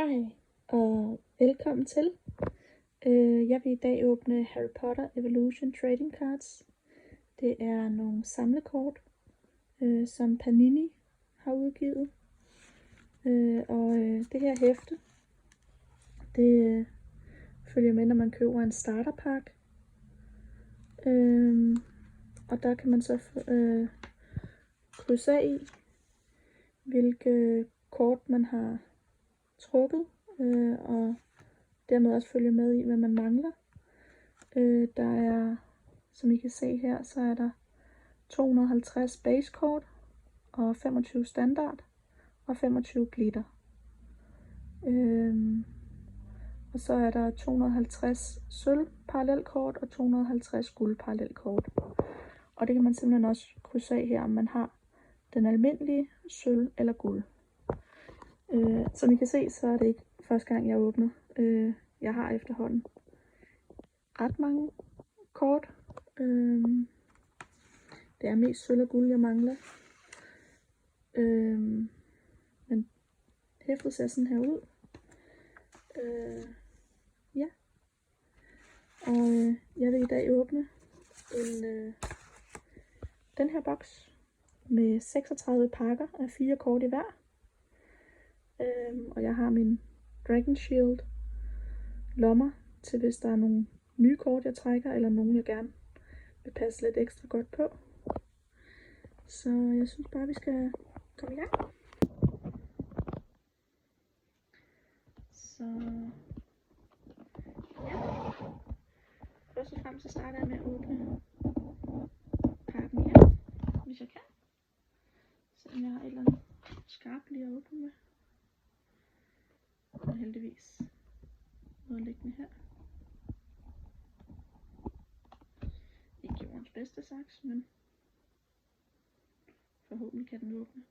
Hej og velkommen til. Jeg vil i dag åbne Harry Potter Evolution Trading Cards. Det er nogle samlekort, som Panini har udgivet. Det her hæfte, det følger med, når man køber en starterpakke. Og der kan man så krydse af i, hvilke kort man har trukket, og dermed også følge med i, hvad man mangler. Der er, som I kan se her, så er der 250 base kort og 25 standard og 25 glitter. Og så er der 250 sølv parallelkort og 250 guld parallelkort. Og det kan man simpelthen også krydse af her, om man har den almindelige sølv eller guld. Som I kan se, så er det ikke første gang jeg åbner. Jeg har efterhånden ret mange kort. Det er mest sølv og guld, jeg mangler. Men hæftet ser sådan her ud. Ja. Og jeg vil i dag åbne den her boks med 36 pakker af 4 kort i hver. Og jeg har min Dragon Shield lommer til, hvis der er nogle nye kort, jeg trækker, eller nogle, jeg gerne vil passe lidt ekstra godt på. Så jeg synes bare, vi skal komme i gang. Så ja, først og fremmest så starter jeg med at åbne pakken her, hvis jeg kan. Selvom jeg har et eller andet skarpt lige at åbne med. Og heldigvis noget liggende her. Ikke jordens bedste saks, men forhåbentlig kan den åbne.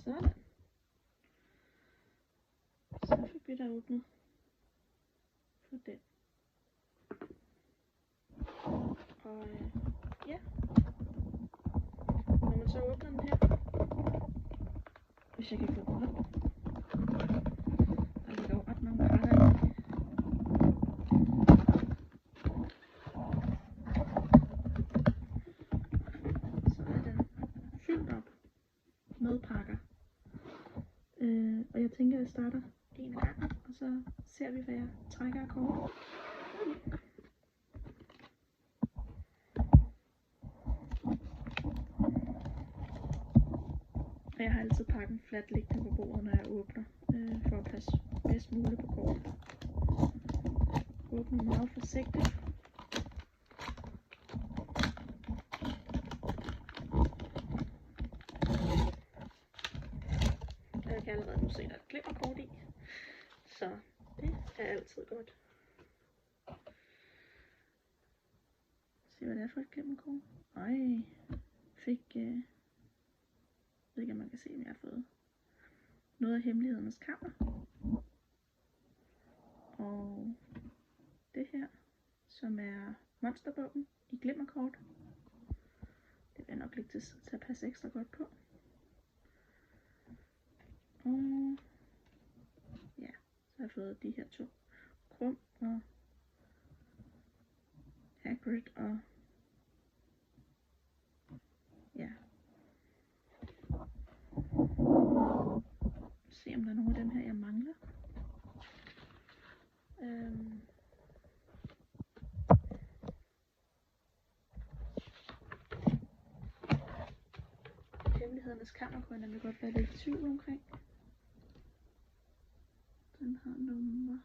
Sådan. Så fik vi da åbnet for den. Og ja, når man så åbner den her, hvis jeg kan få den op, der ligger jo ret mange pakker i. Så er den fyldt op med pakker. Og jeg tænker, at jeg starter en af gangen, og så ser vi, hvad jeg trækker af kort. Og jeg har altid pakken fladt liggende på bordet, når jeg åbner, for at passe bedst muligt på kortet. Åbner meget forsigtigt. Og jeg kan allerede nu se, at der er et glimmerkort i, så det er altid godt. Se, hvad det er for et glimmerkort. Ej, fik... Jeg ved ikke, om man kan se, om jeg har fået noget af Hemmelighedernes Kammer. Og det her, som er monsterbogen i glimmerkort. Det vil nok ligge til at passe ekstra godt på. Og ja, så har jeg fået de her 2. Krum og Hagrid og ja. Se om der er nogle af dem her, jeg mangler. Hemmelighedernes Kammer kunne jeg nemlig godt være lidt i tvivl omkring. Den har nummer.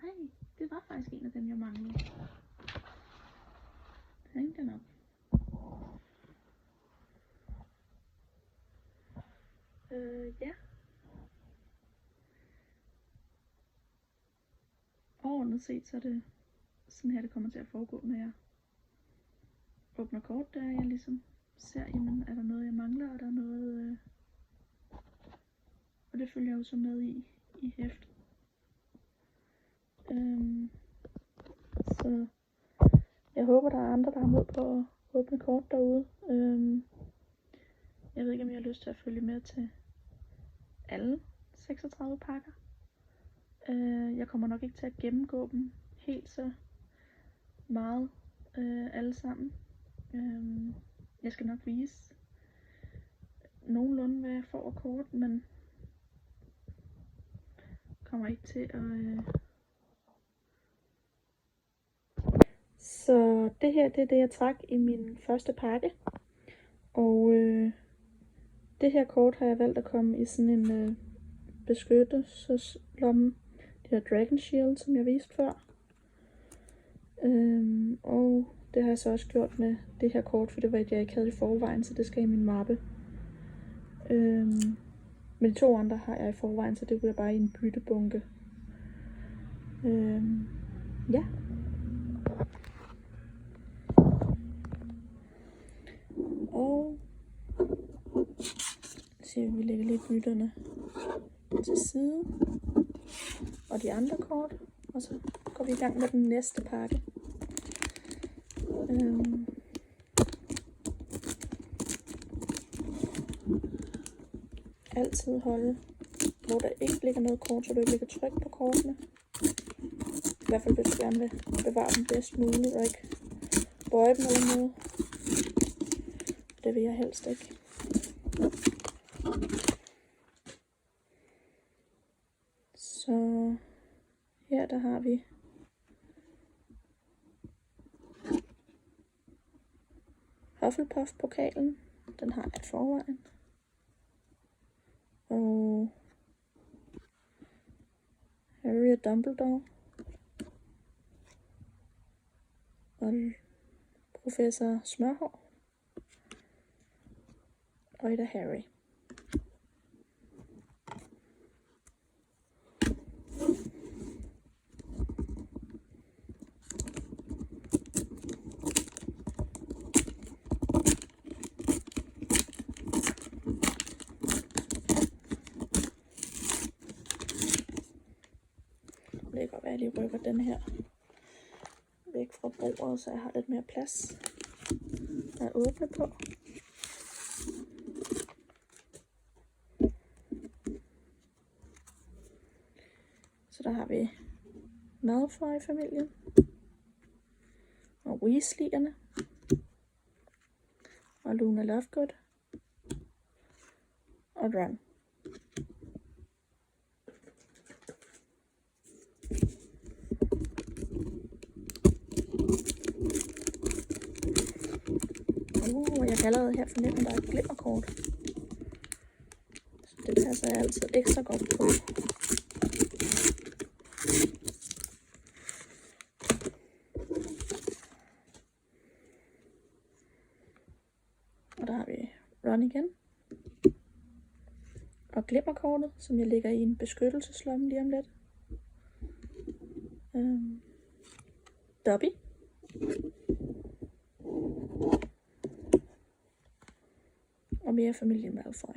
Nej, det var faktisk en af dem, jeg manglede. Det hængte jeg nok. Ja. Overordnet set, så er det sådan her, det kommer til at foregå, når jeg åbner kort, der jeg ligesom ser, jamen, er der noget, jeg mangler, og der er noget, og det følger jeg jo så med i hæftet. Så jeg håber, der er andre, der har mod på at åbne kort derude. Jeg ved ikke, om jeg har lyst til at følge med til alle 36 pakker. Jeg kommer nok ikke til at gennemgå dem helt så meget alle sammen. Jeg skal nok vise nogenlunde, hvad jeg får af kort, men kommer ikke til at... Så det her, det er det, jeg trak i min første pakke. Og det her kort har jeg valgt at komme i sådan en beskyttelseslomme. Det her Dragon Shield, som jeg viste før. Og det har jeg så også gjort med det her kort, for det var et, jeg ikke havde i forvejen, så det skal i min mappe. Men de 2 andre har jeg i forvejen, så det bliver bare i en byttebunke. Ja. Og så vi lægger lige bytterne til side. Og de andre kort. Og så går vi i gang med den næste pakke. Altid holde, hvor der ikke ligger noget kort, så du ikke ligger tryk på kortene. I hvert fald hvis du gerne vil bevare dem bedst muligt og ikke bøje dem eller noget. Det vil jeg helst ikke. Så her der har vi Hufflepuff-pokalen. Den har jeg i forvejen. Og Harry og Dumbledore. Og professor Smørhår. Og et af Harry. Det kan godt være, at jeg lige rykker den her væk fra bordet, så jeg har lidt mere plads at åbne på. Så der har vi Malfoy-familien og Weasley'erne og Luna Lovegood og Ron. Jeg kan allerede her fornemme, at der er et glimmerkort. Så det passer jeg altid ekstra godt på. Og der har vi Ron igen. Og glimmerkortet, som jeg lægger i en beskyttelseslomme lige om lidt. Dobby. Og mere familien Malfoy.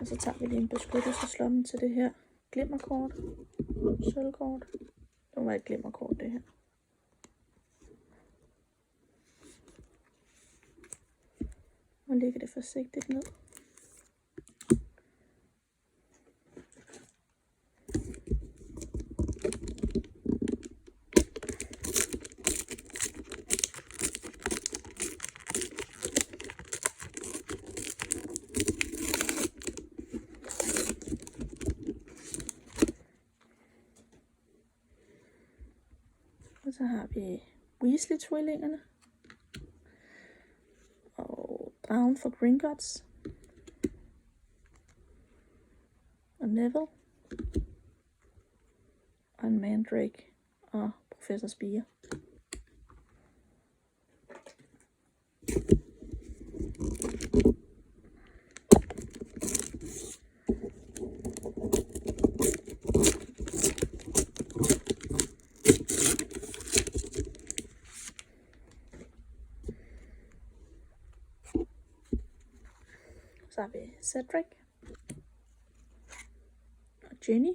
Og så tager vi lige en beskyttelseslomme til det her glimmerkort. Sølvkort. Det var et glimmerkort, det her. Og lægger det forsigtigt ned. Og så har vi Weasley-tvillingerne. Og dragen for Gringotts. Og Neville. Og en Mandrake. Og Professor Spire. Så har vi Cedric og Ginny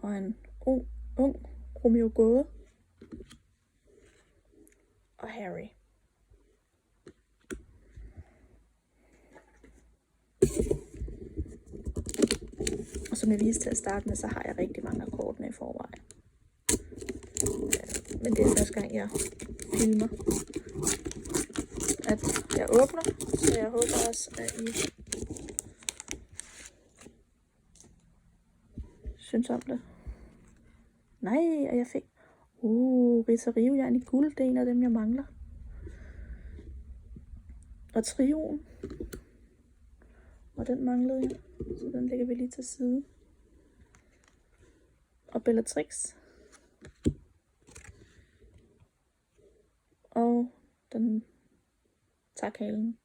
og en ung Romeo Gåde og Harry. Og som jeg viste til at starte med, så har jeg rigtig mange af kortene i forvejen. Men det er første gang, jeg filmer, at jeg åbner, så jeg håber også, at I synes om det. Nej, og jeg fik Ritterivjern i guld, det er en af dem, jeg mangler. Og Trioen. Og den manglede jeg, så den lægger vi lige til side. Og Bellatrix. Og den takhalen.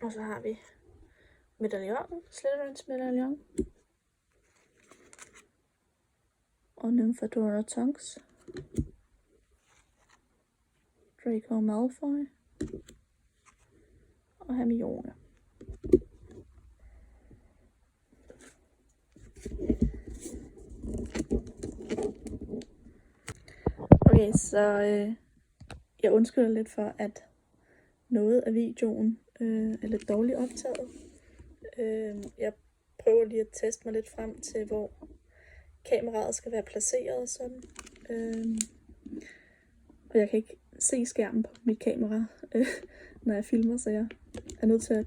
Og så har vi medaljonen, Slytherins medaljon. Og Nymphadora Tonks. Draco Malfoy. Og Hermione. Okay, så jeg undskylder lidt for, at noget af videoen er lidt dårligt optaget. Jeg prøver lige at teste mig lidt frem til, hvor kameraet skal være placeret sådan. Og jeg kan ikke se skærmen på mit kamera, når jeg filmer, så jeg er nødt til at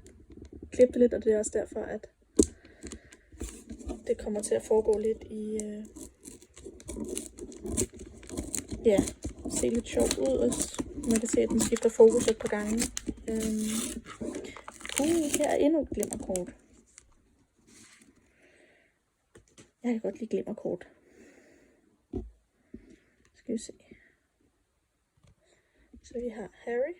klippe det lidt, og det er også derfor, at det kommer til at foregå lidt i se lidt sjovt ud, og man kan se, at den skifter fokus et par gange. Her er endnu et glimmerkort. Jeg kan godt lide glimmerkort. Skal vi se. Så vi har Harry.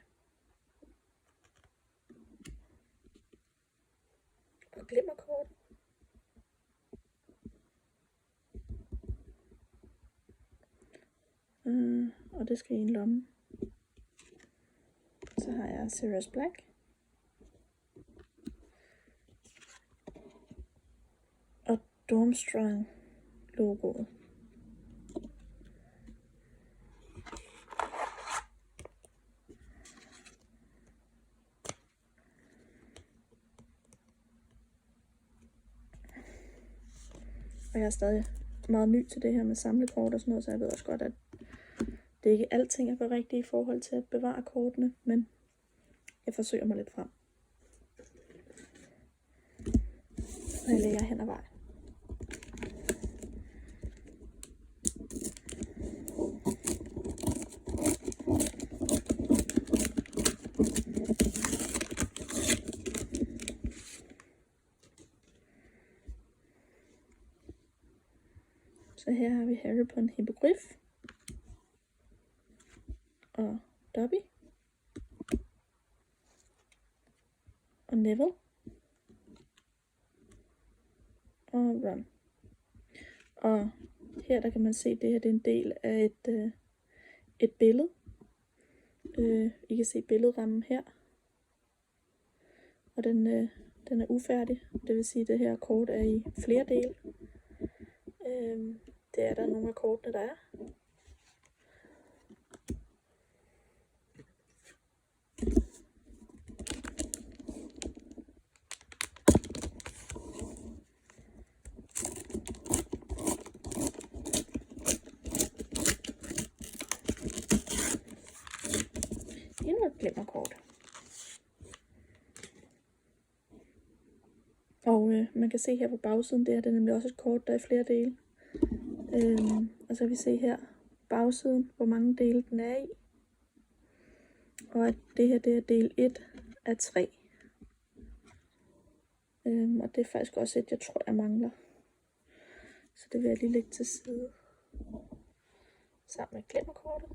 Og glimmerkort. Og det skal i en lomme. Så har jeg Sirius Black. Og Durmstrang logoet. Og jeg er stadig meget ny til det her med samlekort og sådan noget, så jeg ved også godt, at det ikke er alting, jeg gør rigtigt i forhold til at bevare kortene, men jeg forsøger mig lidt frem. Og jeg lægger hen ad vejen. Så her har vi Harry på en hippogrif. Og Dobby. Og Neville. Og Ron. Og her der kan man se, at det her det er en del af et billede. I kan se billedrammen her. Og den er ufærdig. Det vil sige, at det her kort er i flere dele. Det er der nogle af kortene, der er. Endnu et glimmerkort. Og man kan se her på bagsiden, det er nemlig også et kort, der er i flere dele. Og så kan vi se her bagsiden, hvor mange dele den er i. Og at det her, det er del 1 af 3. Og det er faktisk også et, jeg tror, jeg mangler. Så det vil jeg lige lægge til side sammen med glimmerkortet.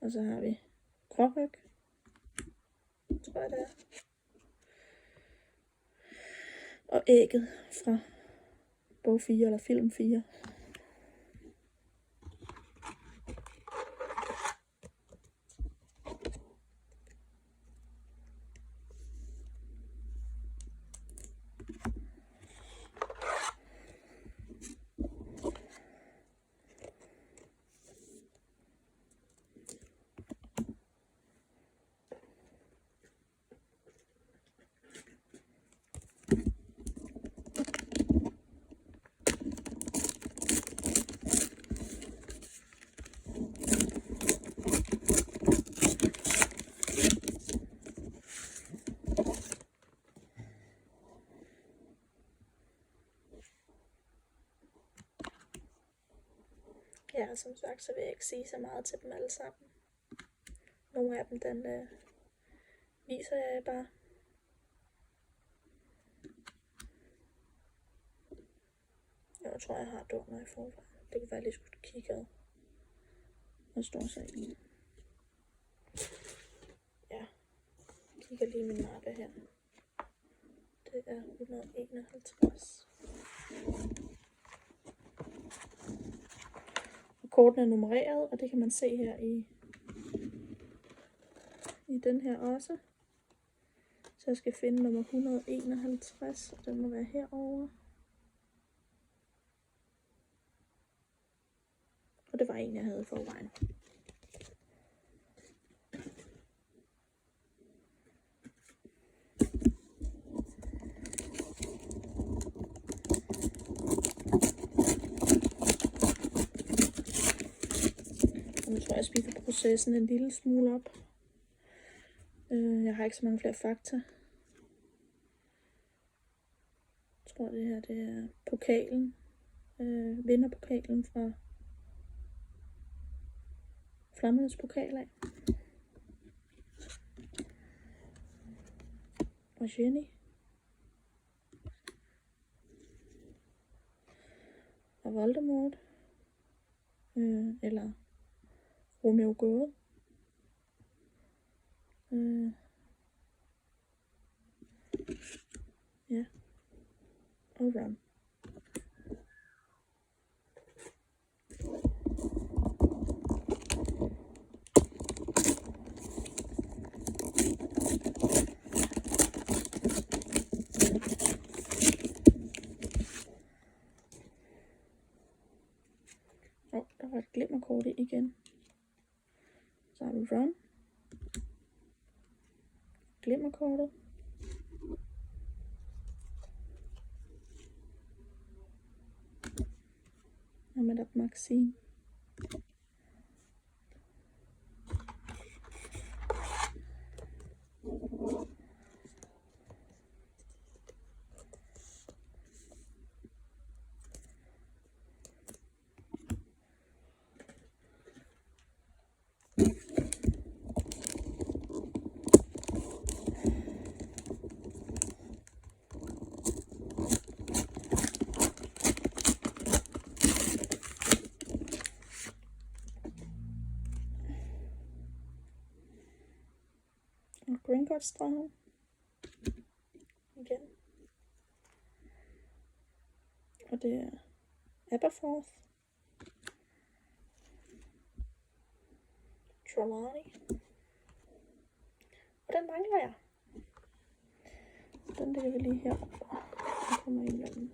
Og så har vi gråryg, tror jeg det er. Og ægget fra bog 4 eller film 4. Ja, som sagt, så vil jeg ikke sige så meget til dem alle sammen. Nogle af dem, den viser jeg bare. Jeg tror, jeg har dunder i forvejen. Det kan være, at jeg lige skulle kigge ad. Hvor står så i? Ja, jeg kigger lige min mappe her. Det er 151. Kortene er nummereret, og det kan man se her i den her også. Så jeg skal finde nummer 151, og den må være herovre. Og det var en, jeg havde i forvejen. Og nu tror jeg, at jeg speeder processen en lille smule op. Jeg har ikke så mange flere fakta. Jeg tror, det her det er pokalen. Vinderpokalen fra Flammernes Pokal af. Og Jenny. Og Voldemort. Eller Romeo Gåde. Ja. Og Ron. Der var et glimmerkort i igen. Så har vi Ron. Glimmerkortet. Og med der Maxine. Og Gringotts-dragen. Igen. Og det er Aberforth. Trelawney. Og den mangler jeg. Den ligger vi lige herovre. Den kommer ind imellem.